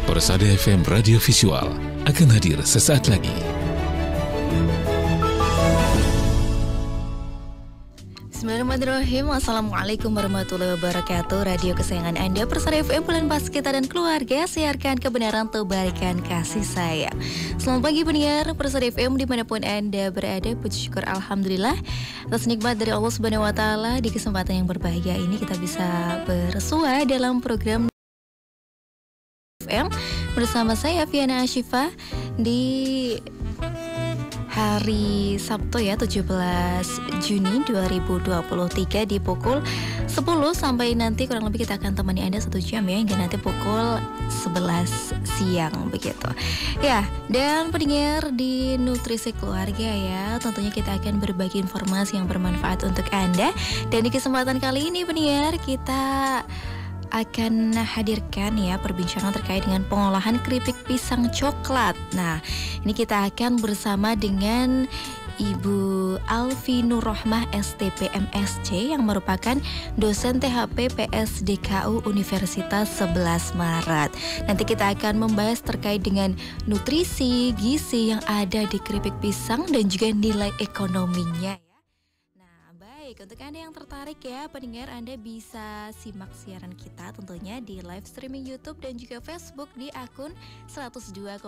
Persada FM Radio Visual akan hadir sesaat lagi. Bismillahirrahmanirrahim. Assalamualaikum warahmatullahi wabarakatuh. Radio kesayangan Anda, Persada FM, bulan pas kita dan keluarga, siarkan kebenaran, tebarkan kasih sayang. Selamat pagi pendengar Persada FM dimanapun Anda berada. Puji syukur Alhamdulillah atas nikmat dari Allah Subhanahu Wa Taala. Di kesempatan yang berbahagia ini kita bisa bersua dalam program FM bersama saya Fiana Ashifa di hari Sabtu ya, 17 Juni 2023 di pukul 10 sampai nanti kurang lebih kita akan temani Anda 1 jam ya, hingga nanti pukul 11 siang begitu. Ya, dan pendengar di Nutrisi Keluarga ya, tentunya kita akan berbagi informasi yang bermanfaat untuk Anda. Dan di kesempatan kali ini pendengar, kita akan hadirkan ya perbincangan terkait dengan pengolahan keripik pisang coklat. Nah, ini kita akan bersama dengan Ibu Alfi Nurrohmah STP MSc yang merupakan dosen THP PSDKU Universitas 11 Maret. Nanti kita akan membahas terkait dengan nutrisi, gizi yang ada di keripik pisang dan juga nilai ekonominya. Untuk Anda yang tertarik ya pendengar, Anda bisa simak siaran kita tentunya di live streaming YouTube dan juga Facebook di akun 102,2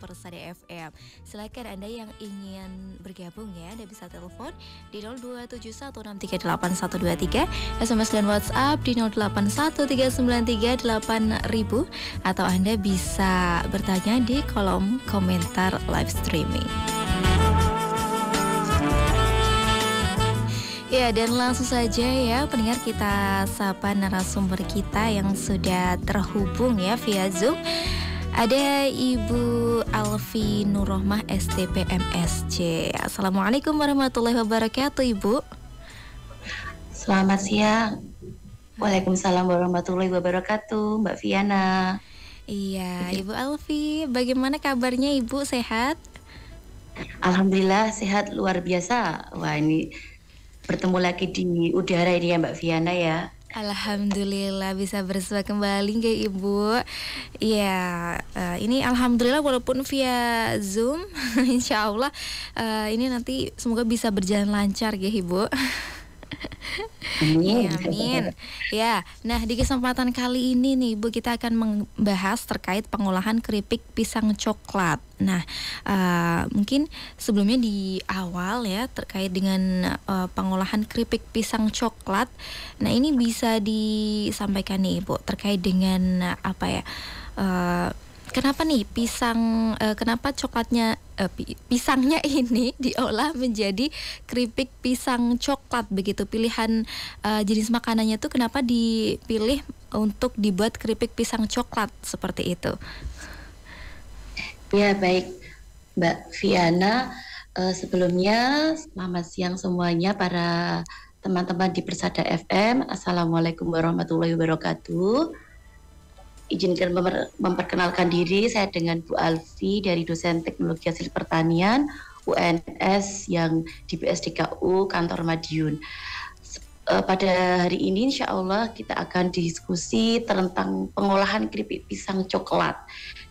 Persada FM. Silakan Anda yang ingin bergabung ya, Anda bisa telepon di 02716381123, SMS dan WhatsApp di 0813938000, atau Anda bisa bertanya di kolom komentar live streaming. Ya, dan langsung saja ya pendengar, kita sapa narasumber kita yang sudah terhubung ya via Zoom. Ada Ibu Alfi Nurrohmah STP MSc. Assalamualaikum warahmatullahi wabarakatuh Ibu. Selamat siang. Waalaikumsalam warahmatullahi wabarakatuh Mbak Fiana. Iya, Ibu Alfi, bagaimana kabarnya Ibu, sehat? Alhamdulillah sehat luar biasa. Wah, ini bertemu lagi di udara ini ya Mbak Fiana ya. Alhamdulillah bisa bersua kembali ya Ibu. Ya, ini alhamdulillah walaupun via Zoom, insya Allah ini nanti semoga bisa berjalan lancar ya Ibu. Amin. Amin. Ya, nah di kesempatan kali ini nih Ibu, kita akan membahas terkait pengolahan keripik pisang coklat. Nah, mungkin sebelumnya di awal ya terkait dengan pengolahan keripik pisang coklat. Nah, ini bisa disampaikan nih Ibu terkait dengan apa ya? Kenapa nih kenapa coklatnya pisangnya ini diolah menjadi keripik pisang coklat begitu? Pilihan jenis makanannya tuh kenapa dipilih untuk dibuat keripik pisang coklat seperti itu? Ya, baik Mbak Fiana, sebelumnya selamat siang semuanya para teman-teman di Persada FM. Assalamualaikum warahmatullahi wabarakatuh. Izinkan memperkenalkan diri, saya dengan Bu Alfi dari dosen Teknologi Hasil Pertanian UNS yang di PSDKU Kantor Madiun. Pada hari ini insya Allah kita akan diskusi tentang pengolahan keripik pisang coklat.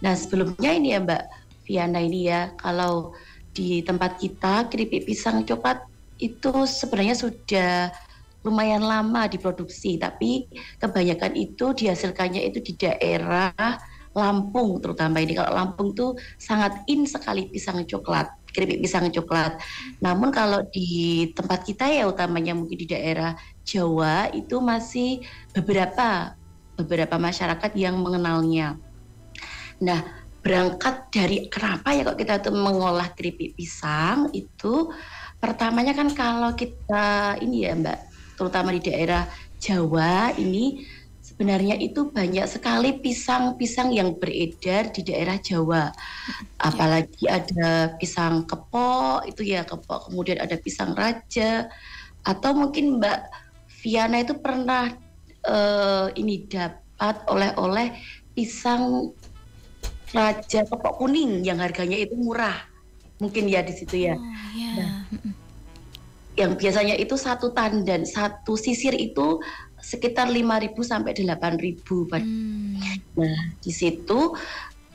Nah, sebelumnya ini ya Mbak Fiana ini ya, kalau di tempat kita keripik pisang coklat itu sebenarnya sudah lumayan lama diproduksi, tapi kebanyakan itu dihasilkannya itu di daerah Lampung terutama. Ini kalau Lampung tuh sangat in sekali pisang coklat, keripik pisang coklat. Namun kalau di tempat kita ya utamanya mungkin di daerah Jawa itu masih beberapa masyarakat yang mengenalnya. Nah, berangkat dari kenapa ya kok kita tuh mengolah keripik pisang itu, pertamanya kan kalau kita ini ya Mbak, terutama di daerah Jawa ini sebenarnya itu banyak sekali pisang-pisang yang beredar di daerah Jawa. Apalagi ada pisang kepok itu ya, kepok, kemudian ada pisang raja, atau mungkin Mbak Fiana itu pernah ini dapat oleh-oleh pisang raja kepok kuning yang harganya itu murah. Mungkin ya di situ ya. Nah, yang biasanya itu satu tandan, satu sisir itu sekitar 5.000 sampai 8.000 Nah, di situ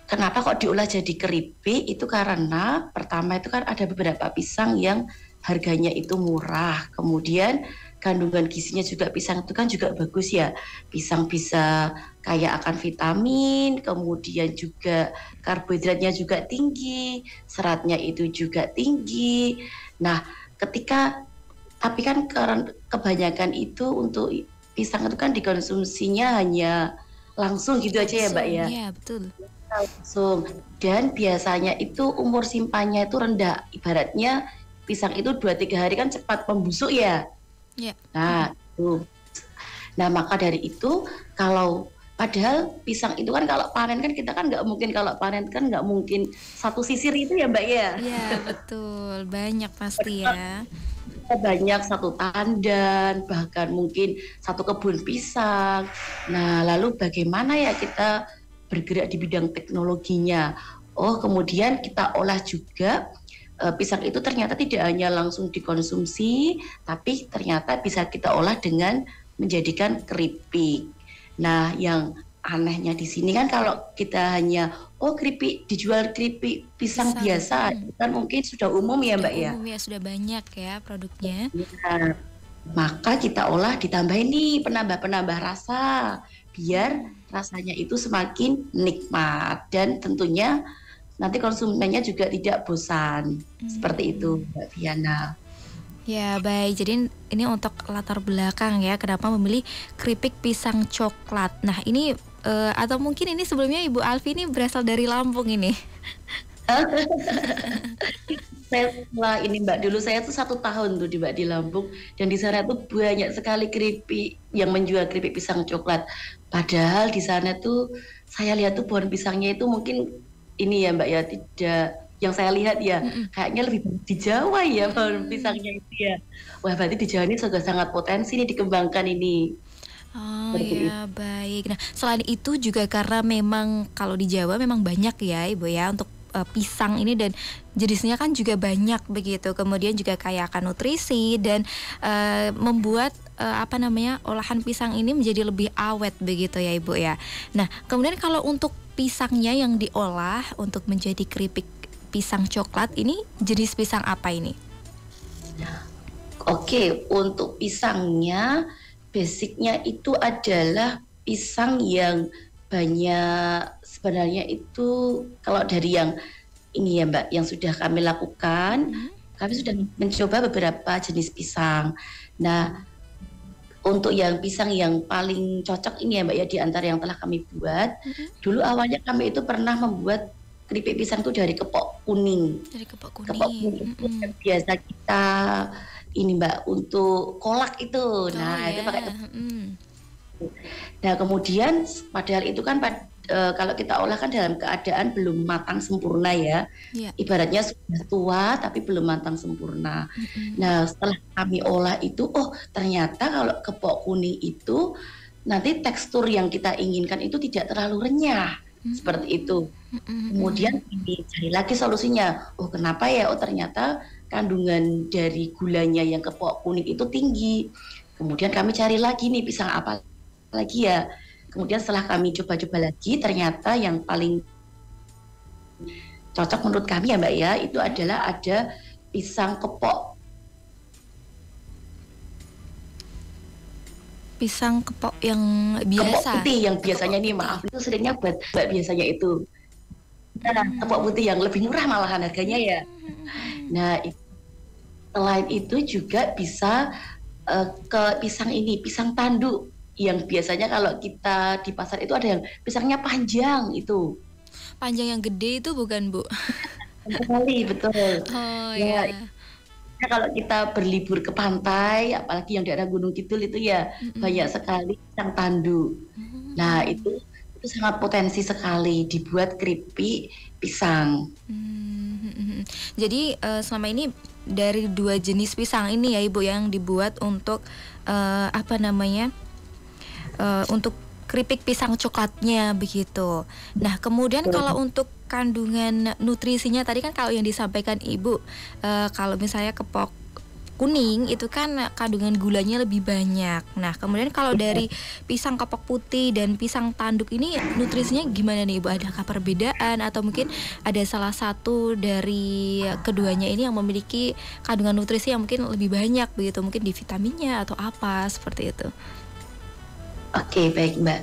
kenapa kok diolah jadi keripik? Itu karena pertama itu kan ada beberapa pisang yang harganya itu murah. Kemudian kandungan gizinya juga pisang itu kan juga bagus ya. Pisang bisa kaya akan vitamin, kemudian juga karbohidratnya juga tinggi, seratnya itu juga tinggi. Nah, tapi kan kebanyakan itu untuk pisang itu kan dikonsumsinya hanya langsung gitu aja ya Mbak ya. Iya, betul. Langsung. Dan biasanya itu umur simpannya itu rendah. Ibaratnya pisang itu 2-3 hari kan cepat membusuk ya. Iya. Nah, itu. Nah, maka dari itu padahal pisang itu kan kalau panen kan kita kan nggak mungkin, kalau panen kan nggak mungkin satu sisir itu ya Mbak ya. Iya, betul. Banyak pasti ya. Banyak satu tandan, bahkan mungkin satu kebun pisang. Nah, lalu bagaimana ya kita bergerak di bidang teknologinya? Oh, kemudian kita olah juga pisang itu ternyata tidak hanya langsung dikonsumsi, tapi ternyata bisa kita olah dengan menjadikan keripik. Nah, yang anehnya di sini kan kalau kita hanya dijual keripik pisang biasa, kan mungkin sudah umum ya Mbak ya. Umum ya, sudah banyak ya produknya. Nah, maka kita olah ditambahin nih penambah rasa biar rasanya itu semakin nikmat dan tentunya nanti konsumennya juga tidak bosan. Seperti itu Mbak Viana. Ya baik, jadi ini untuk latar belakang ya kenapa memilih keripik pisang coklat. Nah ini atau mungkin ini sebelumnya Ibu Alfi ini berasal dari Lampung ini. Setelah ini Mbak, dulu saya tuh 1 tahun tuh di Lampung, dan di sana tuh banyak sekali keripik yang menjual keripik pisang coklat. Padahal di sana tuh saya lihat tuh pohon pisangnya itu mungkin ini ya Mbak ya, tidak yang saya lihat ya, kayaknya lebih di Jawa ya pohon pisangnya itu ya. Wah, berarti di Jawa ini juga sangat potensi nih dikembangkan ini. Oh ya, baik. Nah, selain itu juga karena memang kalau di Jawa memang banyak ya Ibu ya untuk pisang ini, dan jenisnya kan juga banyak begitu. Kemudian juga kaya akan nutrisi dan membuat olahan pisang ini menjadi lebih awet begitu ya Ibu ya. Nah, kemudian kalau untuk pisangnya yang diolah untuk menjadi keripik pisang coklat ini jenis pisang apa ini? Oke, untuk pisangnya basicnya itu adalah pisang yang banyak sebenarnya itu kalau dari yang ini ya Mbak, yang sudah kami lakukan, kami sudah mencoba beberapa jenis pisang. Nah, untuk yang pisang yang paling cocok ini ya Mbak ya, di antara yang telah kami buat, dulu awalnya kami itu pernah membuat keripik pisang itu dari kepok kuning. Dari kepok kuning. Kepok kuning itu yang biasa kita ini Mbak untuk kolak itu. Nah, itu pakai kepok. Nah, kemudian padahal itu kan kalau kita olah kan dalam keadaan belum matang sempurna ya. Ibaratnya sudah tua tapi belum matang sempurna. Nah, setelah kami olah itu, ternyata kalau kepok kuning itu nanti tekstur yang kita inginkan itu tidak terlalu renyah. Seperti itu. Kemudian cari lagi solusinya. Kenapa ya? Ternyata kandungan dari gulanya yang kepok kuning itu tinggi. Kemudian kami cari lagi nih pisang apa lagi ya. Kemudian setelah kami coba-coba lagi, ternyata yang paling cocok menurut kami ya Mbak ya, itu adalah ada pisang kepok yang biasa. Kepok putih yang biasanya nih, maaf itu seringnya buat Mbak biasanya itu. Nah, kepok putih yang lebih murah malahan harganya ya. Nah, selain itu juga bisa ke pisang tanduk yang biasanya kalau kita di pasar itu ada yang pisangnya panjang itu. Panjang yang gede itu bukan Bu? Sekali, betul. Oh ya. Nah, kalau kita berlibur ke pantai, apalagi yang daerah Gunung Kidul itu ya banyak sekali pisang tanduk. Nah, itu sangat potensi sekali dibuat keripik pisang. Jadi selama ini dari 2 jenis pisang ini ya Ibu yang dibuat untuk untuk keripik pisang coklatnya begitu. Nah, kemudian kalau untuk kandungan nutrisinya tadi kan kalau yang disampaikan Ibu, kalau misalnya kepok kuning itu kan kandungan gulanya lebih banyak. Nah, kemudian kalau dari pisang kepok putih dan pisang tanduk ini nutrisinya gimana nih Ibu? Adakah perbedaan atau mungkin ada salah satu dari keduanya ini yang memiliki kandungan nutrisi yang mungkin lebih banyak begitu, mungkin di vitaminnya atau apa seperti itu? Oke, baik Mbak.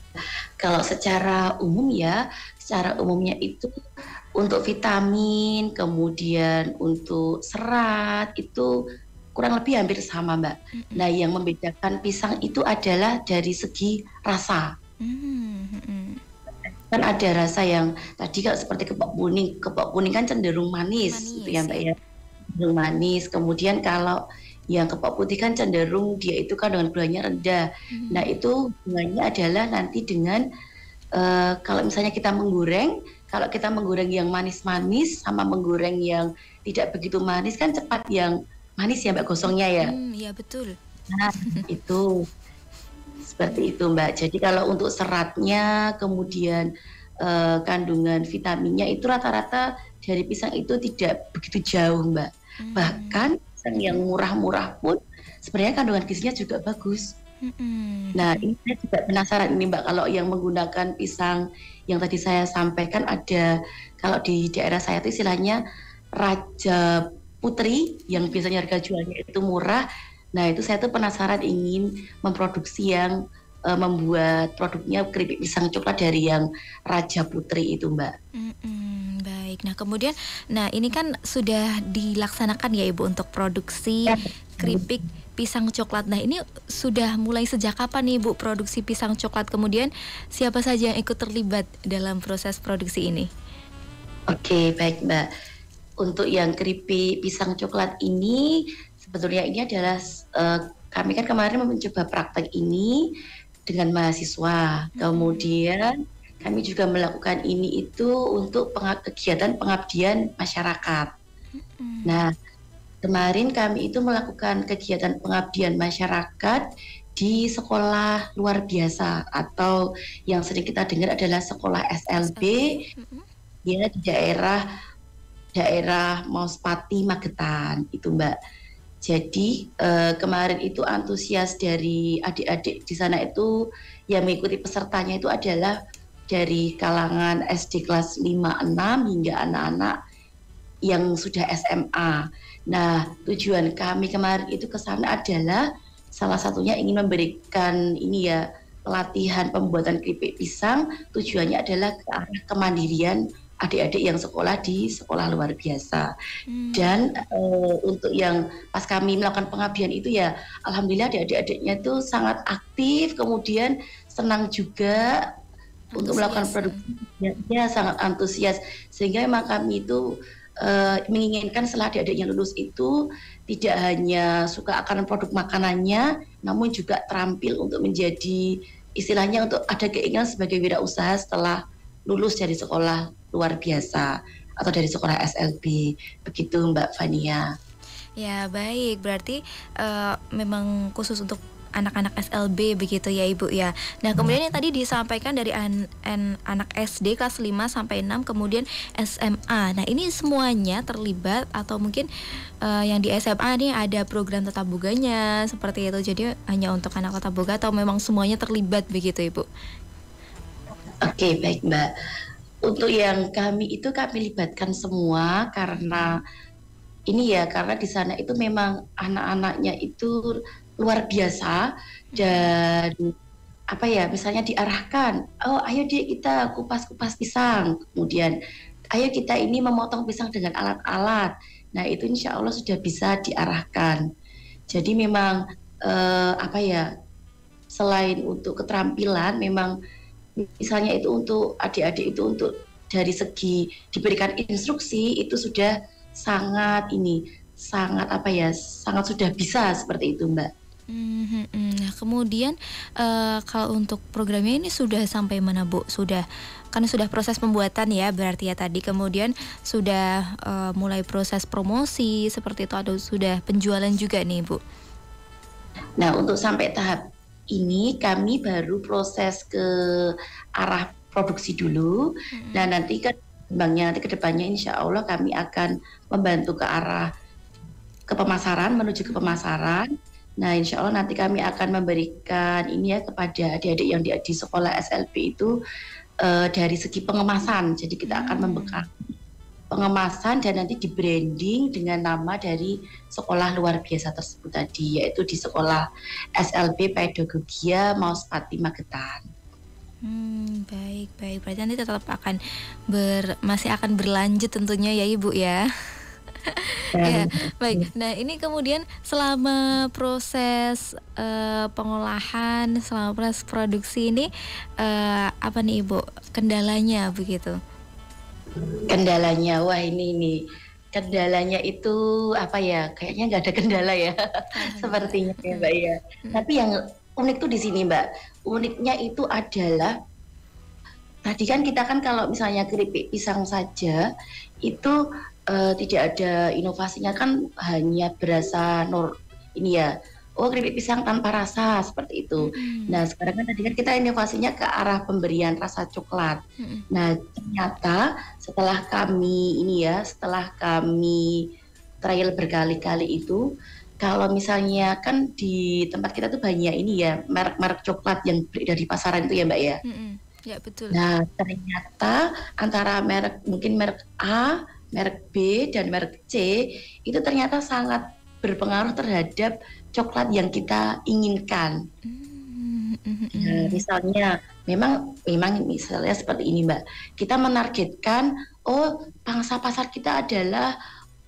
Kalau secara umum ya, secara umumnya itu untuk vitamin, kemudian untuk serat itu kurang lebih hampir sama Mbak. Nah, yang membedakan pisang itu adalah dari segi rasa. Kan ada rasa yang tadi kalau seperti kepok kuning kan cenderung manis gitu ya Mbak ya. Cenderung manis. Kemudian kalau yang kepok putih kan cenderung dia itu kandungan gulanya rendah. Nah, itu hubungannya adalah nanti dengan kalau misalnya kita menggoreng, kalau kita menggoreng yang manis-manis sama menggoreng yang tidak begitu manis kan cepat yang manis ya Mbak gosongnya ya. Iya betul. Nah, itu seperti itu Mbak. Jadi kalau untuk seratnya, kemudian kandungan vitaminnya itu rata-rata dari pisang itu tidak begitu jauh Mbak. Bahkan pisang yang murah-murah pun sebenarnya kandungan gizinya juga bagus. Nah, ini saya juga penasaran ini Mbak, kalau yang menggunakan pisang yang tadi saya sampaikan ada, kalau di daerah saya itu istilahnya Raja Putri yang biasanya harga jualnya itu murah. Nah, itu saya tuh penasaran ingin memproduksi yang membuat produknya keripik pisang coklat dari yang Raja Putri itu Mbak. Baik, nah kemudian, ini kan sudah dilaksanakan ya Ibu untuk produksi keripik pisang coklat. Nah, ini sudah mulai sejak kapan nih Bu produksi pisang coklat? Kemudian siapa saja yang ikut terlibat dalam proses produksi ini? Oke, baik Mbak. Untuk yang keripik pisang coklat ini sebetulnya ini adalah kami kan kemarin mencoba praktek ini dengan mahasiswa. Kemudian kami juga melakukan ini itu untuk kegiatan pengabdian masyarakat. Nah, kemarin kami itu melakukan kegiatan pengabdian masyarakat di sekolah luar biasa atau yang sering kita dengar adalah sekolah SLB ya di daerah Mauspati Magetan itu Mbak. Jadi kemarin itu antusias dari adik-adik di sana itu yang mengikuti pesertanya itu adalah dari kalangan SD kelas 5-6 hingga anak-anak yang sudah SMA. Nah, tujuan kami kemarin itu ke sana adalah salah satunya ingin memberikan ini ya pelatihan pembuatan keripik pisang. Tujuannya adalah ke arah kemandirian adik-adik yang sekolah di sekolah luar biasa. Dan untuk yang pas kami melakukan pengabdian itu ya, alhamdulillah adik-adiknya itu sangat aktif, kemudian senang juga untuk melakukan produksinya, sangat antusias. Sehingga memang kami itu menginginkan setelah adik-adiknya lulus itu tidak hanya suka akan produk makanannya, namun juga terampil untuk menjadi istilahnya untuk ada keinginan sebagai wirausaha setelah lulus dari sekolah luar biasa atau dari sekolah SLB. Begitu Mbak Fania. Ya baik, berarti memang khusus untuk anak-anak SLB begitu ya Ibu ya. Nah kemudian yang tadi disampaikan dari anak SD kelas 5 sampai 6 kemudian SMA. Nah ini semuanya terlibat atau mungkin yang di SMA ini ada program tatap muganya seperti itu. Jadi hanya untuk anak tatap muga atau memang semuanya terlibat begitu Ibu? Oke, baik Mbak. Untuk yang kami libatkan semua karena ini ya, karena di sana itu memang anak-anaknya itu luar biasa dan apa ya, misalnya diarahkan, oh ayo deh kita kupas-kupas pisang, kemudian ayo kita ini memotong pisang dengan alat-alat. Nah itu insya Allah sudah bisa diarahkan. Jadi memang apa ya, selain untuk keterampilan, memang misalnya itu untuk adik-adik itu untuk dari segi diberikan instruksi itu sudah sangat sudah bisa seperti itu Mbak. Nah kemudian kalau untuk programnya ini sudah sampai mana Bu? Sudah proses pembuatan ya berarti ya tadi, kemudian sudah mulai proses promosi seperti itu atau sudah penjualan juga nih Bu? Nah untuk sampai tahap ini kami baru proses ke arah produksi dulu. Nah nanti ke depannya insya Allah kami akan membantu ke arah ke pemasaran, menuju ke pemasaran. Nah, insya Allah nanti kami akan memberikan ini ya kepada adik-adik yang di sekolah SLB itu dari segi pengemasan. Jadi kita akan membekal pengemasan dan nanti di branding dengan nama dari sekolah luar biasa tersebut tadi, yaitu di sekolah SLB Pedagogia Mauspati Magetan. Baik. Berarti nanti tetap akan masih akan berlanjut tentunya ya Ibu ya. Ya, baik. Nah, ini kemudian selama proses pengolahan, selama proses produksi ini apa nih Ibu kendalanya begitu? Kendalanya, wah ini kendalanya itu apa ya? Kayaknya nggak ada kendala ya, sepertinya ya Mbak ya. Tapi yang unik tuh di sini Mbak. Uniknya itu adalah tadi kan kita kan kalau misalnya keripik pisang saja itu tidak ada inovasinya kan, hanya berasa ini ya. Oh, keripik pisang tanpa rasa seperti itu. Nah, sekarang kan tadi kan kita inovasinya ke arah pemberian rasa coklat. Nah, ternyata setelah kami trial berkali-kali itu, kalau misalnya kan di tempat kita tuh banyak ini ya merek-merek coklat yang beredar di pasaran itu ya Mbak ya. Ya betul. Nah, ternyata antara mungkin merek A, merek B dan merek C itu ternyata sangat berpengaruh terhadap coklat yang kita inginkan. Nah, misalnya memang misalnya seperti ini Mbak, kita menargetkan pangsa pasar kita adalah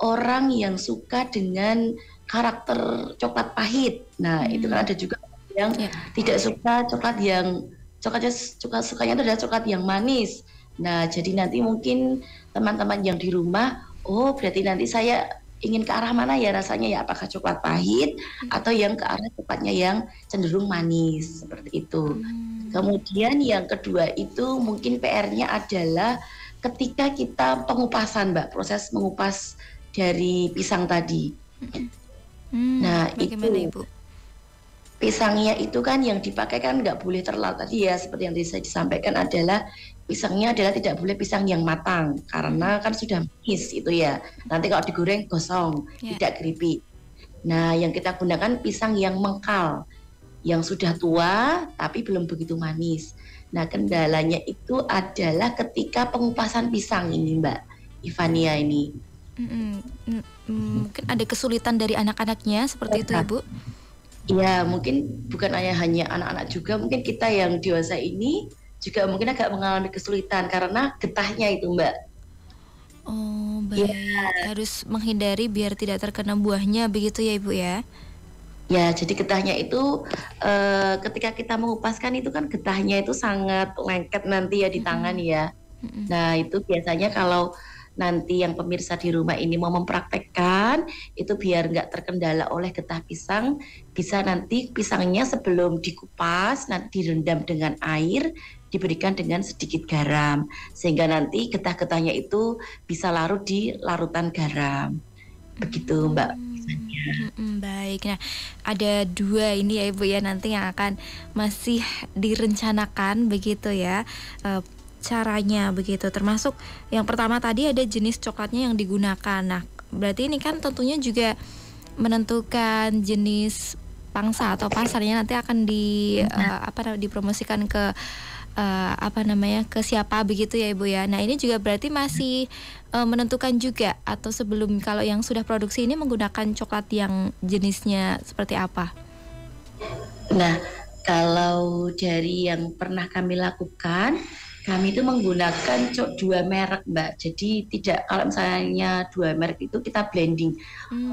orang yang suka dengan karakter coklat pahit. Nah, itu kan ada juga yang tidak suka coklat yang sukanya itu adalah coklat yang manis. Nah, jadi nanti mungkin teman-teman yang di rumah, berarti nanti saya ingin ke arah mana ya rasanya ya, apakah coklat pahit atau yang ke arah coklatnya yang cenderung manis seperti itu. Kemudian yang kedua itu mungkin PR-nya adalah ketika kita pengupasan Mbak, proses mengupas dari pisang tadi. Nah, bagaimana itu Ibu? Pisangnya itu kan yang dipakai kan nggak boleh terlalu tadi ya, seperti yang tadi saya disampaikan adalah pisangnya adalah tidak boleh pisang yang matang karena kan sudah manis itu ya. Nanti kalau digoreng gosong, tidak keripik. Nah, yang kita gunakan pisang yang mengkal, yang sudah tua tapi belum begitu manis. Nah, kendalanya itu adalah ketika pengupasan pisang ini Mbak Ivania ini. Mungkin ada kesulitan dari anak-anaknya seperti itu Ibu? Ya, mungkin bukan hanya anak-anak juga, mungkin kita yang dewasa ini juga mungkin agak mengalami kesulitan karena getahnya itu Mbak. Oh, baik. Harus menghindari biar tidak terkena buahnya begitu ya Ibu ya? Ya, jadi getahnya itu ketika kita mengupaskan itu kan getahnya itu sangat lengket nanti ya di tangan ya. Nah, itu biasanya kalau nanti yang pemirsa di rumah ini mau mempraktekkan itu biar nggak terkendala oleh getah pisang, bisa nanti pisangnya sebelum dikupas nanti direndam dengan air, diberikan dengan sedikit garam sehingga nanti getah-getahnya itu bisa larut di larutan garam. Begitu Mbak. Baik, nah ada 2 ini ya Ibu ya nanti yang akan masih direncanakan begitu ya caranya begitu, termasuk yang pertama tadi ada jenis coklatnya yang digunakan. Nah, berarti ini kan tentunya juga menentukan jenis pangsa atau pasarnya nanti akan dipromosikan ke ke siapa begitu ya Ibu ya. Nah, ini juga berarti masih menentukan juga atau sebelum kalau yang sudah produksi ini menggunakan coklat yang jenisnya seperti apa? Nah, kalau dari yang pernah kami lakukan, kami itu menggunakan 2 merek Mbak. Jadi tidak, kalau misalnya 2 merek itu kita blending.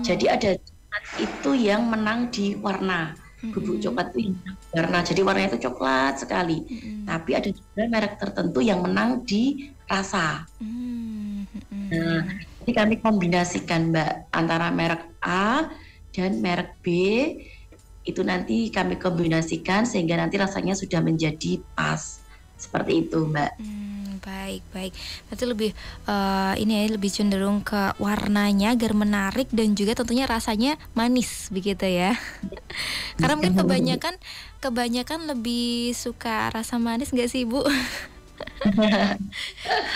Jadi ada coklat itu yang menang di warna. Bubuk coklat itu yang menang di warna. Jadi warnanya itu coklat sekali. Tapi ada juga merek tertentu yang menang di rasa. Nah, jadi kami kombinasikan Mbak antara merek A dan merek B. Itu nanti kami kombinasikan sehingga nanti rasanya sudah menjadi pas. Seperti itu Mbak. Baik. Berarti lebih lebih cenderung ke warnanya agar menarik dan juga tentunya rasanya manis begitu ya. Karena mungkin kebanyakan lebih suka rasa manis nggak sih Ibu?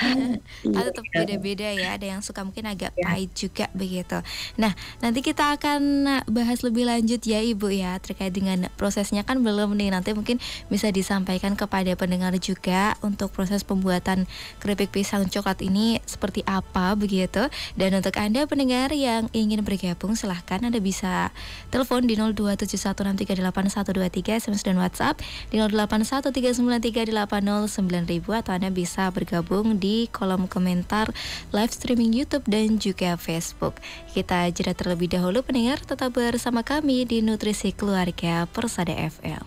Kan Iya, tetap beda-beda ya, ada yang suka mungkin agak ya. pahit juga begitu. Nah, nanti kita akan bahas lebih lanjut ya Ibu ya, terkait dengan prosesnya kan belum nih, nanti mungkin bisa disampaikan kepada pendengar juga untuk proses pembuatan keripik pisang coklat ini seperti apa begitu. Dan untuk Anda pendengar yang ingin bergabung, silahkan Anda bisa telepon di 02716381123 SMS dan WhatsApp di 081393809000, atau Anda bisa bergabung di kolom komentar live streaming YouTube dan juga Facebook. Kita jeda terlebih dahulu pendengar, tetap bersama kami di Nutrisi Keluarga Persada FM.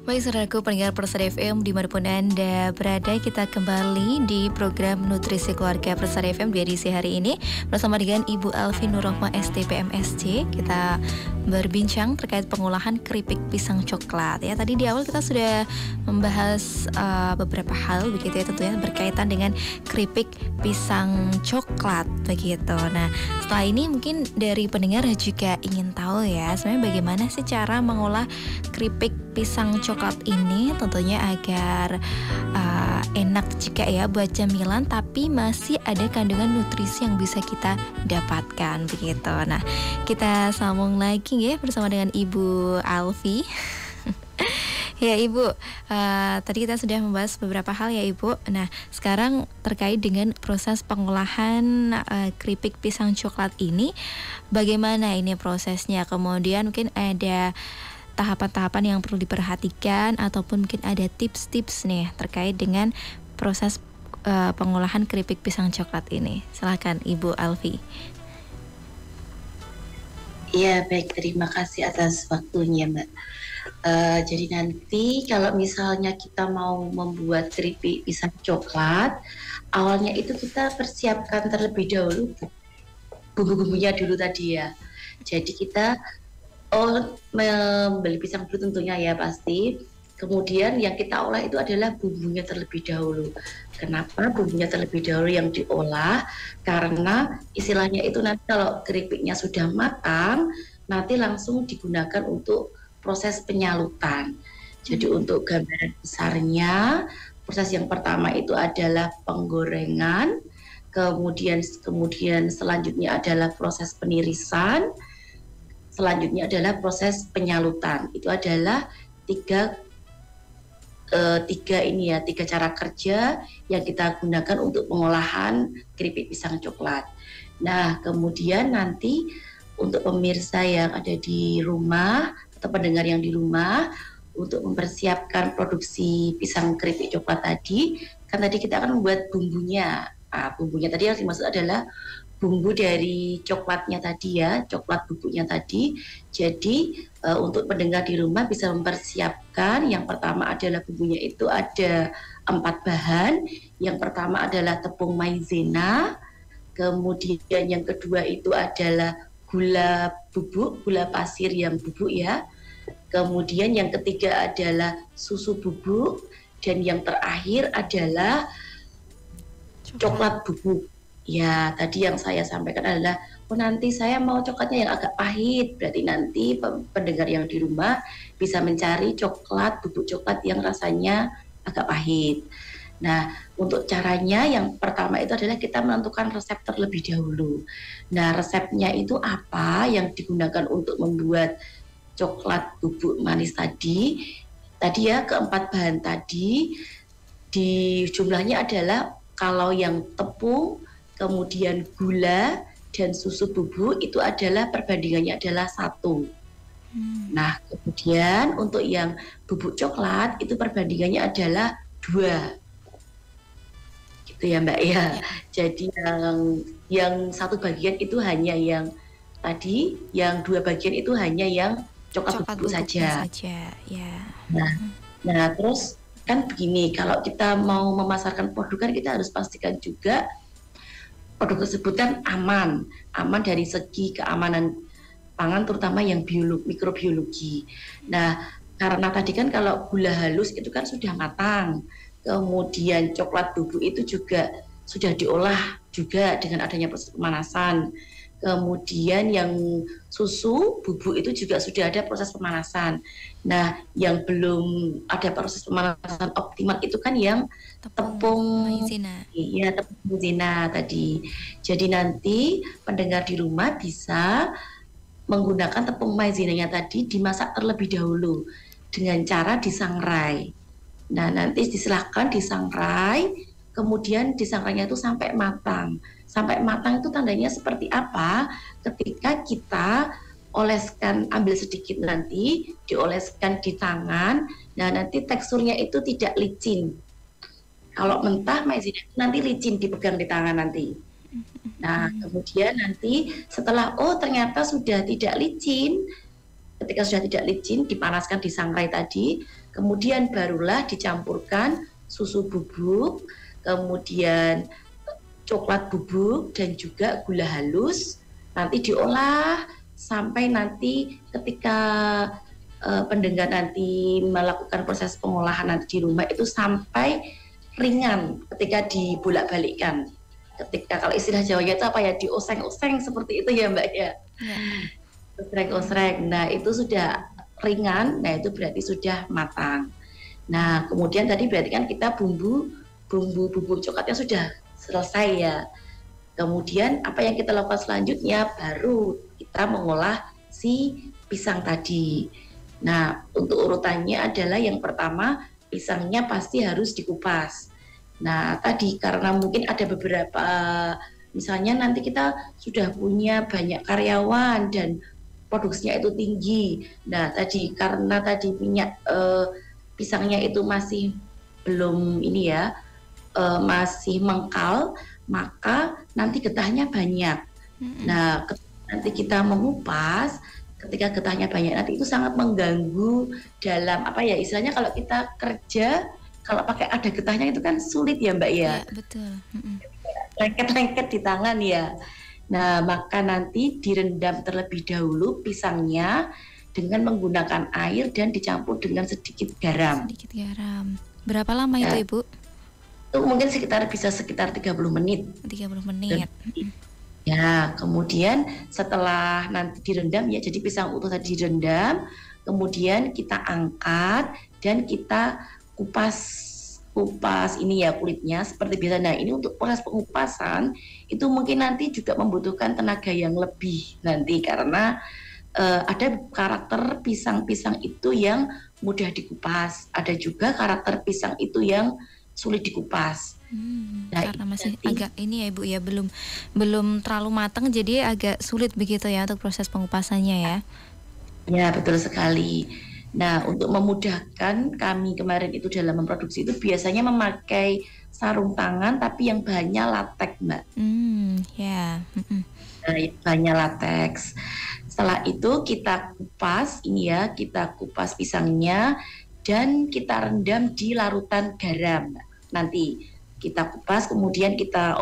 Baik saudaraku pendengar Persada FM dimanapun Anda berada, kita kembali di program Nutrisi Keluarga Persada FM di edisi hari ini bersama dengan Ibu Alfi Nurrohmah STPMSC. Kita berbincang terkait pengolahan keripik pisang coklat ya. Tadi di awal kita sudah membahas beberapa hal begitu ya, tentunya berkaitan dengan keripik pisang coklat begitu. Nah, setelah ini mungkin dari pendengar juga ingin tahu ya, sebenarnya bagaimana sih cara mengolah keripik pisang coklat ini, tentunya agar enak juga ya buat camilan, tapi masih ada kandungan nutrisi yang bisa kita dapatkan begitu. Nah, kita sambung lagi ya bersama dengan Ibu Alfi. Ya Ibu, tadi kita sudah membahas beberapa hal ya Ibu. Nah, sekarang terkait dengan proses pengolahan keripik pisang coklat ini, bagaimana ini prosesnya? Kemudian mungkin ada tahapan-tahapan yang perlu diperhatikan, ataupun mungkin ada tips-tips nih terkait dengan proses pengolahan keripik pisang coklat ini. Silakan Ibu Alfi. Iya, baik, terima kasih atas waktunya Mbak. Jadi nanti kalau misalnya kita mau membuat keripik pisang coklat, awalnya itu kita persiapkan terlebih dahulu bumbu-bumbunya dulu tadi ya. Jadi kita membeli pisang dulu tentunya ya pasti. Kemudian yang kita olah itu adalah bumbunya terlebih dahulu. Kenapa bumbunya terlebih dahulu yang diolah? Karena istilahnya itu nanti kalau keripiknya sudah matang, nanti langsung digunakan untuk proses penyalutan. Jadi untuk gambaran besarnya, proses yang pertama itu adalah penggorengan, kemudian selanjutnya adalah proses penirisan, selanjutnya adalah proses penyalutan. Itu adalah tiga cara kerja yang kita gunakan untuk pengolahan keripik pisang coklat. Nah, kemudian nanti untuk pemirsa yang ada di rumah atau pendengar yang di rumah, untuk mempersiapkan produksi pisang keripik coklat tadi, kan tadi kita akan membuat bumbunya. Bumbunya tadi yang dimaksud adalah bumbu dari coklatnya tadi ya, coklat bubuknya tadi. Jadi untuk pendengar di rumah bisa mempersiapkan, yang pertama adalah bumbunya itu ada 4 bahan. Yang pertama adalah tepung maizena, kemudian yang kedua itu adalah gula bubuk, gula pasir yang bubuk ya. Kemudian yang ketiga adalah susu bubuk, dan yang terakhir adalah coklat bubuk. Ya, tadi yang saya sampaikan adalah, nanti saya mau coklatnya yang agak pahit. Berarti nanti pendengar yang di rumah bisa mencari coklat, bubuk coklat yang rasanya agak pahit. Nah, untuk caranya yang pertama itu adalah kita menentukan resep terlebih dahulu. Nah, resepnya itu apa yang digunakan untuk membuat coklat bubuk manis tadi? Tadi ya, keempat bahan tadi, di jumlahnya adalah kalau yang tepung, kemudian gula, dan susu bubuk itu adalah perbandingannya adalah 1. Nah, kemudian untuk yang bubuk coklat itu perbandingannya adalah 2. Gitu ya Mbak ya. Jadi yang 1 bagian itu hanya yang tadi, yang 2 bagian itu hanya yang coklat bubuk saja. Ya. Nah, terus kan begini, kalau kita mau memasarkan produk kan kita harus pastikan juga produk tersebut kan aman dari segi keamanan pangan, terutama yang mikrobiologi. Nah, karena tadi kan kalau gula halus itu kan sudah matang, kemudian coklat bubuk itu juga sudah diolah juga dengan adanya proses pemanasan. Kemudian yang susu bubuk itu juga sudah ada proses pemanasan. Nah, yang belum ada proses pemanasan optimal itu kan yang tepung maizena. Iya, tepung maizena tadi. Jadi nanti pendengar di rumah bisa menggunakan tepung maizenanya tadi dimasak terlebih dahulu dengan cara disangrai. Nah, nanti disilahkan disangrai, kemudian disangrainya itu sampai matang. Sampai matang itu tandanya seperti apa? Ketika kita oleskan, ambil sedikit nanti, dioleskan di tangan, nah nanti teksturnya itu tidak licin. Kalau mentah maizena itu nanti licin dipegang di tangan nanti. Nah, kemudian nanti setelah, oh ternyata sudah tidak licin, ketika sudah tidak licin, dipanaskan, disangrai tadi, kemudian barulah dicampurkan susu bubuk, kemudian coklat bubuk, dan juga gula halus. Nanti diolah sampai nanti ketika pendengar nanti melakukan proses pengolahan nanti di rumah itu sampai ringan ketika dibolak-balikkan. Ketika kalau istilah Jawanya itu apa ya, dioseng-oseng seperti itu ya Mbak ya. Osrek-osrek. Nah, itu sudah ringan, nah itu berarti sudah matang. Nah, kemudian tadi berarti kan kita bumbu bubuk coklatnya sudah selesai ya. Kemudian apa yang kita lakukan selanjutnya, baru kita mengolah si pisang tadi. Nah, untuk urutannya adalah yang pertama, pisangnya pasti harus dikupas. Nah, tadi karena mungkin ada beberapa, misalnya nanti kita sudah punya banyak karyawan dan produksinya itu tinggi. Nah, tadi karena tadi minyak pisangnya itu masih belum ini ya, masih mengkal, maka nanti getahnya banyak. Nah, nanti kita mengupas, ketika getahnya banyak nanti itu sangat mengganggu dalam apa ya, istilahnya kalau kita kerja kalau pakai ada getahnya itu kan sulit ya Mbak ya. Ya, betul. Lengket-lengket di tangan ya. Nah, maka nanti direndam terlebih dahulu pisangnya dengan menggunakan air dan dicampur dengan sedikit garam. Sedikit garam. Berapa lama ya, itu Ibu? Itu mungkin bisa sekitar 30 menit. 30 menit. Ya, kemudian setelah nanti direndam ya, jadi pisang utuh tadi direndam, kemudian kita angkat dan kita kupas ini ya kulitnya seperti biasa. Nah, ini untuk proses pengupasan itu mungkin nanti juga membutuhkan tenaga yang lebih nanti karena ada karakter pisang-pisang itu yang mudah dikupas, ada juga karakter pisang itu yang sulit dikupas. Nah, karena masih agak ini ya Ibu ya, belum terlalu matang, jadi agak sulit begitu ya untuk proses pengupasannya ya. Ya, betul sekali. Nah, untuk memudahkan kami kemarin itu dalam memproduksi itu biasanya memakai sarung tangan tapi yang bahannya latex, Mbak. Ya. Nah, bahannya latex. Setelah itu kita kupas ini ya, kita kupas pisangnya dan kita rendam di larutan garam. Nanti kita kupas, kemudian kita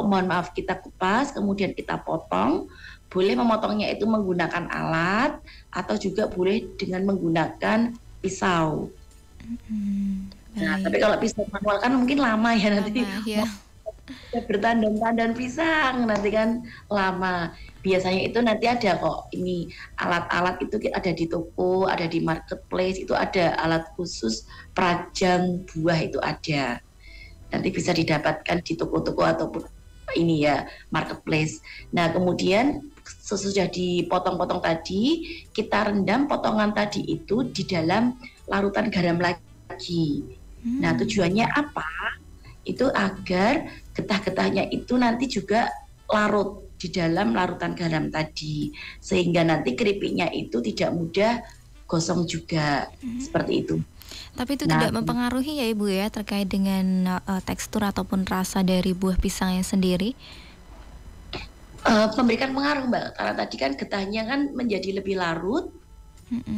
kita kupas, kemudian kita potong. Boleh memotongnya itu menggunakan alat atau juga boleh dengan menggunakan pisau. Nah, tapi kalau pisau manual kan mungkin lama ya nanti. Ya. Bertandon-tandon pisang nanti kan lama. Biasanya itu nanti ada kok ini alat-alat itu ada di toko, ada di marketplace, itu ada alat khusus perajang buah itu ada. Nanti bisa didapatkan di toko-toko ataupun ini ya marketplace. Nah, kemudian sesudah dipotong-potong tadi, kita rendam potongan tadi itu di dalam larutan garam lagi. Nah, tujuannya apa? Itu agar getah-getahnya itu nanti juga larut di dalam larutan garam tadi, sehingga nanti keripiknya itu tidak mudah gosong juga, seperti itu. Tapi itu tidak mempengaruhi ya Ibu ya terkait dengan tekstur ataupun rasa dari buah pisangnya sendiri? Memberikan pengaruh Mbak, karena tadi kan getahnya kan menjadi lebih larut,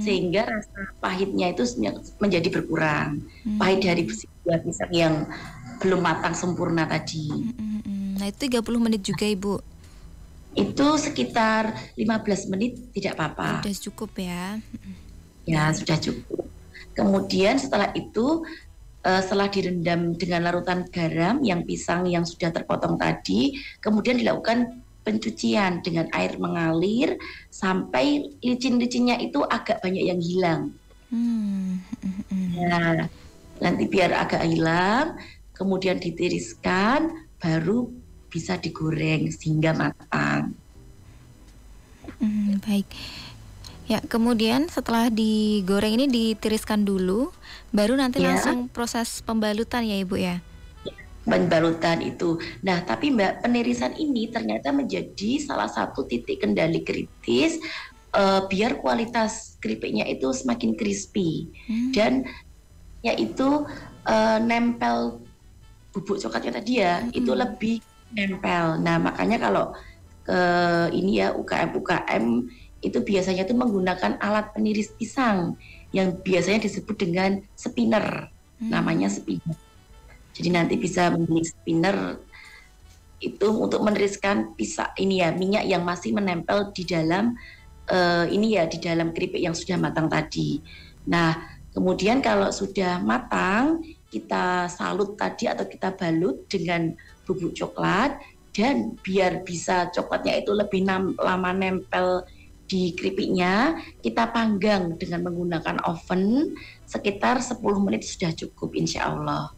sehingga rasa pahitnya itu menjadi berkurang. Pahit dari buah pisang yang belum matang sempurna tadi. Nah, itu 30 menit juga Ibu? Itu sekitar 15 menit tidak apa-apa. Sudah cukup ya? Ya, sudah cukup. Kemudian setelah itu, setelah direndam dengan larutan garam yang pisang yang sudah terpotong tadi, kemudian dilakukan pencucian dengan air mengalir sampai licin-licinnya itu agak banyak yang hilang. Nah, nanti biar agak hilang, kemudian ditiriskan, baru bisa digoreng sehingga matang. Baik. Ya, kemudian setelah digoreng ini ditiriskan dulu, baru nanti Ya. langsung proses pembalutan ya Ibu ya? Pembalutan itu. Nah, tapi Mbak, penirisan ini ternyata menjadi salah satu titik kendali kritis biar kualitas keripiknya itu semakin crispy dan yaitu nempel bubuk coklatnya tadi ya, itu lebih nempel. Nah, makanya kalau ini ya UKM itu biasanya tuh menggunakan alat peniris pisang yang biasanya disebut dengan spinner, namanya spinner. Jadi nanti bisa menggunakan spinner itu untuk meniriskan pisang ini ya, minyak yang masih menempel di dalam ini ya, di dalam keripik yang sudah matang tadi. Nah, kemudian kalau sudah matang, kita salut tadi atau kita balut dengan bubuk coklat, dan biar bisa coklatnya itu lebih lama nempel di keripiknya, kita panggang dengan menggunakan oven sekitar 10 menit sudah cukup insya Allah.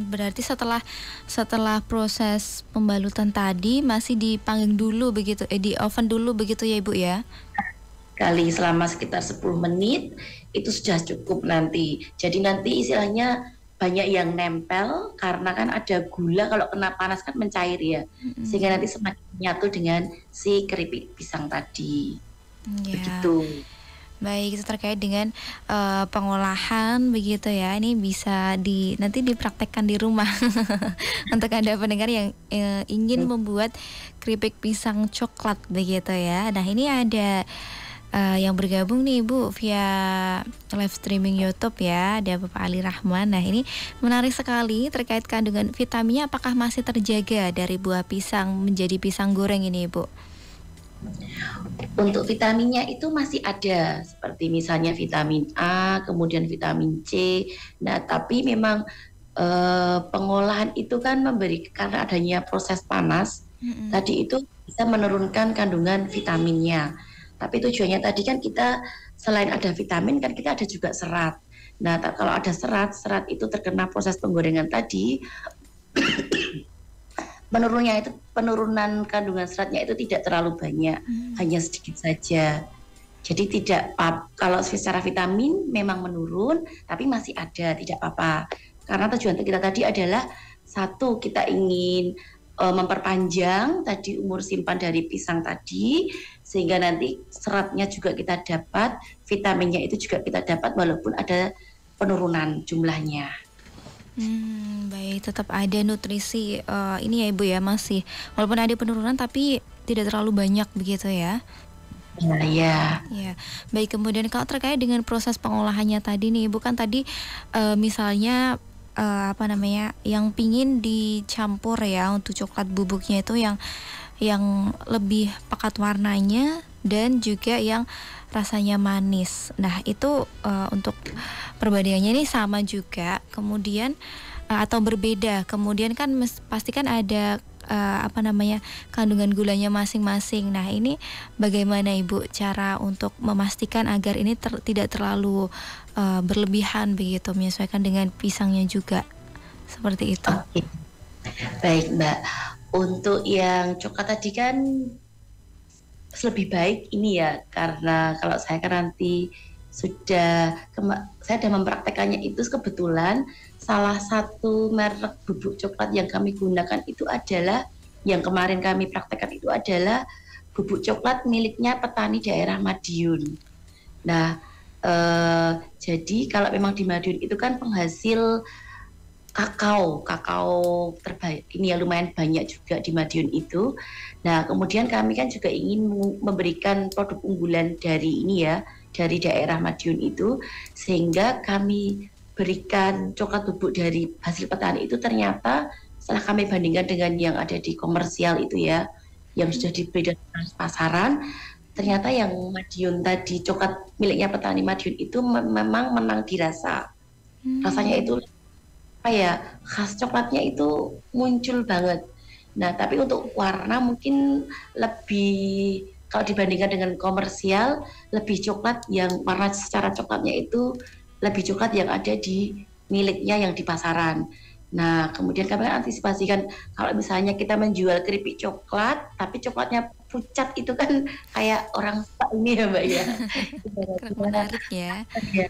Berarti setelah proses pembalutan tadi masih dipanggang dulu begitu, di oven dulu begitu ya Ibu ya? Kali selama sekitar 10 menit itu sudah cukup nanti. Jadi nanti istilahnya banyak yang nempel karena kan ada gula, kalau kena panas kan mencair ya, sehingga nanti semakin menyatu dengan si keripik pisang tadi. Begitu. Baik, itu terkait dengan pengolahan begitu ya. Ini bisa nanti dipraktekkan di rumah untuk Anda pendengar yang ingin membuat keripik pisang coklat begitu ya. Nah, ini ada yang bergabung nih Ibu via live streaming YouTube ya, ada Bapak Ali Rahman. Nah, ini menarik sekali terkait kandungan vitaminnya, apakah masih terjaga dari buah pisang menjadi pisang goreng ini Ibu? Untuk vitaminnya itu masih ada, seperti misalnya vitamin A, kemudian vitamin C. Nah, tapi memang pengolahan itu kan karena adanya proses panas, tadi itu bisa menurunkan kandungan vitaminnya. Tapi tujuannya tadi kan kita selain ada vitamin kan kita ada juga serat. Nah, kalau ada serat itu terkena proses penggorengan tadi, penurunan kandungan seratnya itu tidak terlalu banyak, hanya sedikit saja. Jadi kalau secara vitamin memang menurun, tapi masih ada, tidak apa-apa. Karena tujuan kita tadi adalah satu, kita ingin memperpanjang tadi umur simpan dari pisang tadi, sehingga nanti seratnya juga kita dapat, vitaminnya itu juga kita dapat walaupun ada penurunan jumlahnya. Baik, tetap ada nutrisi ini ya Ibu ya, masih walaupun ada penurunan tapi tidak terlalu banyak begitu ya. Ya. Baik, kemudian kalau terkait dengan proses pengolahannya tadi nih Ibu, kan tadi misalnya yang pingin dicampur ya untuk coklat bubuknya itu yang lebih pekat warnanya dan juga yang rasanya manis. Nah, itu untuk perbandingannya ini sama juga, kemudian atau berbeda. Kemudian kan pasti kan ada kandungan gulanya masing-masing. Nah, ini bagaimana Ibu cara untuk memastikan agar ini tidak terlalu berlebihan begitu, menyesuaikan dengan pisangnya juga seperti itu. Oke. Baik Mbak, untuk yang coklat tadi kan lebih baik ini ya, karena kalau saya kan nanti saya sudah mempraktekannya itu, kebetulan salah satu merek bubuk coklat yang kami gunakan itu adalah, yang kemarin kami praktekkan itu adalah bubuk coklat miliknya petani daerah Madiun. Nah, jadi kalau memang di Madiun itu kan penghasil kakao terbaik, ini ya lumayan banyak juga di Madiun itu. Nah, kemudian kami kan juga ingin memberikan produk unggulan dari ini ya, dari daerah Madiun itu, sehingga kami berikan coklat bubuk dari hasil petani itu. Ternyata setelah kami bandingkan dengan yang ada di komersial itu ya, yang sudah diberi pasaran, ternyata yang Madiun tadi, coklat miliknya petani Madiun itu memang menang di rasa. Rasanya itu khas coklatnya itu muncul banget. Nah, tapi untuk warna mungkin lebih, kalau dibandingkan dengan komersial, lebih coklat yang warna secara coklatnya itu lebih coklat yang ada di miliknya yang di pasaran. Nah, kemudian kami antisipasikan kalau misalnya kita menjual keripik coklat, tapi coklatnya pucat itu kan kayak orang ini ya Mbak ya. Kurang menarik ya. Ya,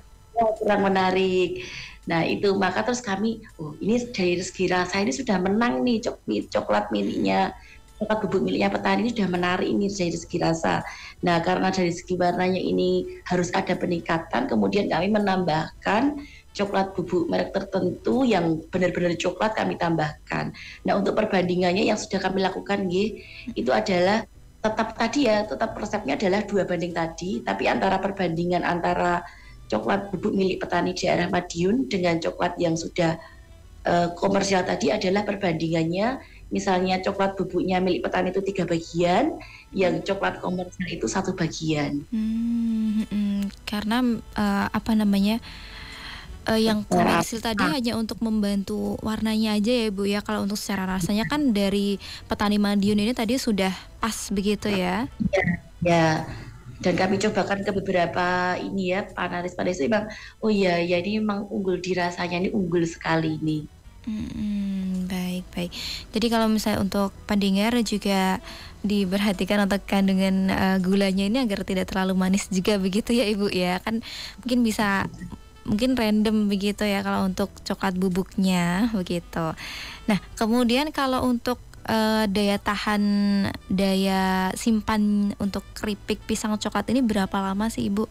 kurang menarik. Nah itu maka terus kami, oh ini dari segi rasa ini sudah menang nih coklat miliknya, coklat bubuk miliknya petani ini sudah menarik ini dari segi rasa. Nah karena dari segi warnanya ini harus ada peningkatan, kemudian kami menambahkan coklat bubuk merek tertentu yang benar-benar coklat kami tambahkan. Nah untuk perbandingannya yang sudah kami lakukan itu adalah tetap resepnya adalah 2 banding tadi, tapi antara perbandingan antara coklat bubuk milik petani daerah Madiun dengan coklat yang sudah komersial tadi adalah perbandingannya, misalnya coklat bubuknya milik petani itu 3 bagian, yang coklat komersial itu 1 bagian. Karena apa namanya, yang komersil tadi hanya untuk membantu warnanya aja ya Bu ya. Kalau untuk secara rasanya kan dari petani Madiun ini tadi sudah pas begitu ya. Ya. Dan kami cobakan ke beberapa ini ya panelis-panelis itu memang, oh iya ya ini memang unggul di rasanya, ini unggul sekali ini. Baik. Jadi kalau misalnya untuk pendengar juga diperhatikan untuk kandungan gulanya ini agar tidak terlalu manis juga begitu ya Ibu ya. Kan mungkin random begitu ya kalau untuk coklat bubuknya begitu. Nah kemudian kalau untuk daya tahan, daya simpan untuk keripik pisang coklat ini berapa lama sih Ibu?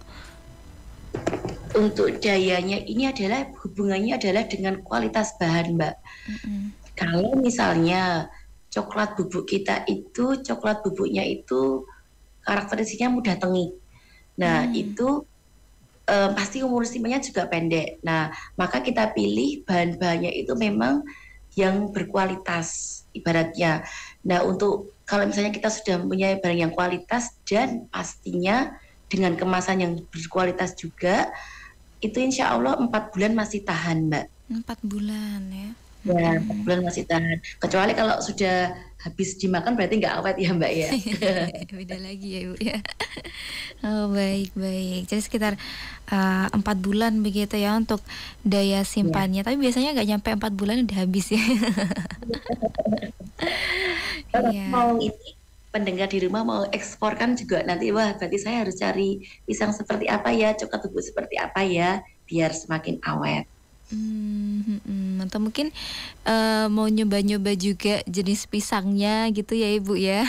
Untuk dayanya ini adalah hubungannya adalah dengan kualitas bahan Mbak. Kalau misalnya coklat bubuk kita itu, coklat bubuknya itu karakteristiknya mudah tengik. Nah itu pasti umur simpannya juga pendek. Nah, maka kita pilih bahan-bahannya itu memang yang berkualitas ibaratnya. Nah, untuk kalau misalnya kita sudah mempunyai barang yang kualitas dan pastinya dengan kemasan yang berkualitas juga, itu insya Allah 4 bulan masih tahan, Mbak. 4 bulan ya. Ya, 4 bulan masih tahan. Kecuali kalau sudah habis dimakan berarti nggak awet ya Mbak ya. Beda lagi ya Ibu ya. Oh baik. Jadi sekitar 4 bulan begitu ya untuk daya simpannya. Tapi biasanya nggak nyampe 4 bulan udah habis ya. Kalau mau ini pendengar di rumah mau ekspor kan juga nanti, wah berarti saya harus cari pisang seperti apa ya, coklat bubuk seperti apa ya, biar semakin awet. Atau mungkin mau nyoba-nyoba juga jenis pisangnya gitu ya Ibu ya.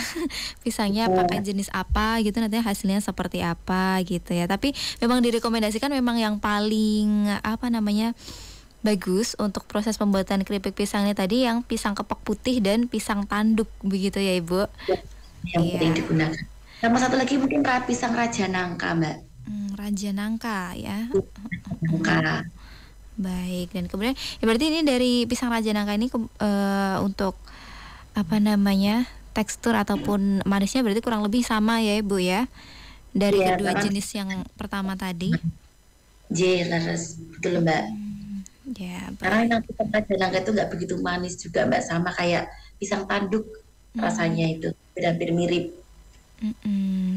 Pisangnya pakai jenis apa gitu, nanti hasilnya seperti apa gitu ya. Tapi memang direkomendasikan memang yang paling bagus untuk proses pembuatan keripik pisangnya tadi yang pisang kepok putih dan pisang tanduk begitu ya Ibu. Yang penting digunakan. Sama satu lagi mungkin pisang raja nangka Mbak. Raja nangka ya. Nangka. Baik, dan kemudian ya berarti ini dari pisang raja nangka ini untuk tekstur ataupun manisnya berarti kurang lebih sama ya Ibu ya dari kedua jenis yang pertama tadi. Jelas, betul Mbak. Ya, karena yang pisang raja nangka itu nggak begitu manis juga Mbak, sama kayak pisang tanduk rasanya itu hampir mirip.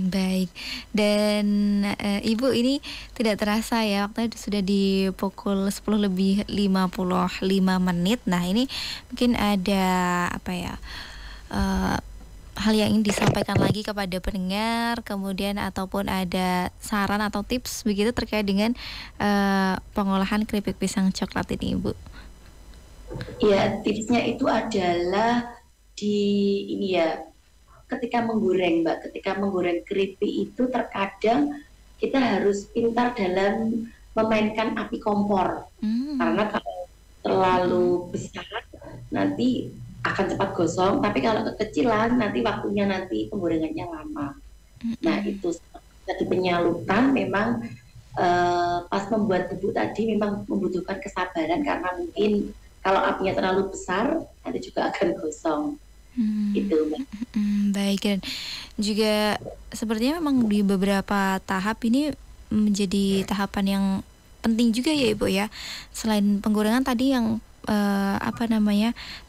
Baik, dan Ibu ini tidak terasa ya waktunya sudah di pukul 10:55. Nah ini mungkin ada hal yang ingin disampaikan lagi kepada pendengar, kemudian ataupun ada saran atau tips begitu terkait dengan pengolahan keripik pisang coklat ini Ibu. Ya, tipsnya itu adalah ketika menggoreng Mbak, ketika menggoreng keripik itu terkadang kita harus pintar dalam memainkan api kompor. Karena kalau terlalu besar nanti akan cepat gosong, tapi kalau kekecilan nanti waktunya penggorengannya lama. Nah itu jadi penyalutan memang pas membuat bubuk tadi memang membutuhkan kesabaran karena mungkin kalau apinya terlalu besar nanti juga akan gosong. Itu baik, dan juga sepertinya memang di beberapa tahap ini menjadi tahapan yang penting juga ya Ibu ya. Selain penggorengan tadi yang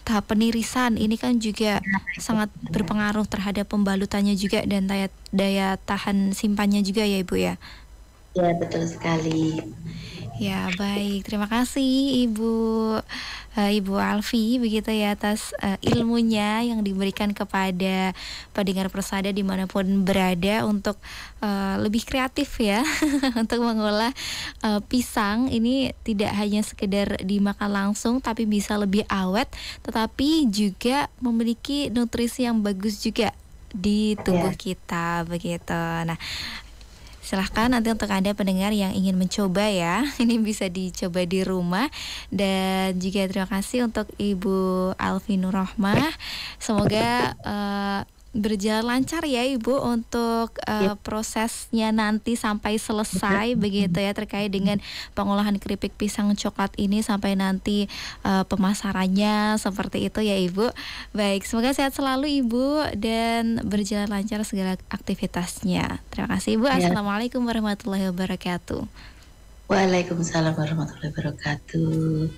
tahap penirisan ini kan juga sangat berpengaruh terhadap pembalutannya juga dan daya tahan simpannya juga ya Ibu ya. Ya, betul sekali. Ya, baik. Terima kasih Ibu Alfi begitu ya atas ilmunya yang diberikan kepada pendengar Persada dimanapun berada untuk lebih kreatif ya untuk mengolah pisang ini tidak hanya sekedar dimakan langsung tapi bisa lebih awet tetapi juga memiliki nutrisi yang bagus juga di tubuh kita begitu. Nah, silahkan nanti untuk Anda pendengar yang ingin mencoba ya, ini bisa dicoba di rumah. Dan juga terima kasih untuk Ibu Alfi Nurrohmah. Semoga berjalan lancar ya Ibu untuk prosesnya nanti sampai selesai begitu ya terkait dengan pengolahan keripik pisang coklat ini sampai nanti pemasarannya seperti itu ya Ibu. Baik, semoga sehat selalu Ibu dan berjalan lancar segala aktivitasnya. Terima kasih Ibu. Assalamualaikum warahmatullahi wabarakatuh. Waalaikumsalam warahmatullahi wabarakatuh.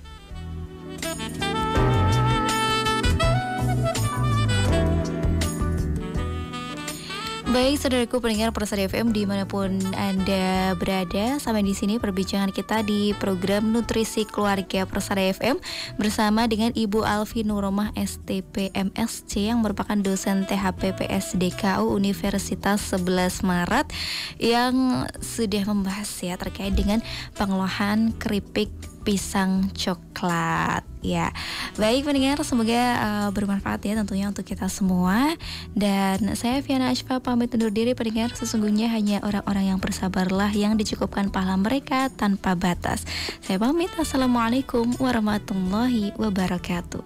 Baik, saudaraku pendengar Persada FM dimanapun Anda berada, sampai di sini perbincangan kita di program Nutrisi Keluarga Persada FM bersama dengan Ibu Alfi Nurrohmah STP MSc yang merupakan dosen THP PSDKU Universitas 11 Maret yang sudah membahas ya terkait dengan pengolahan keripik pisang coklat ya. Baik pendengar, semoga bermanfaat ya tentunya untuk kita semua. Dan saya Fiana Ashfa pamit undur diri pendengar. Sesungguhnya hanya orang-orang yang bersabarlah yang dicukupkan pahala mereka tanpa batas. Saya pamit. Assalamualaikum warahmatullahi wabarakatuh.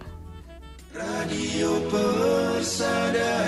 Radio Persada.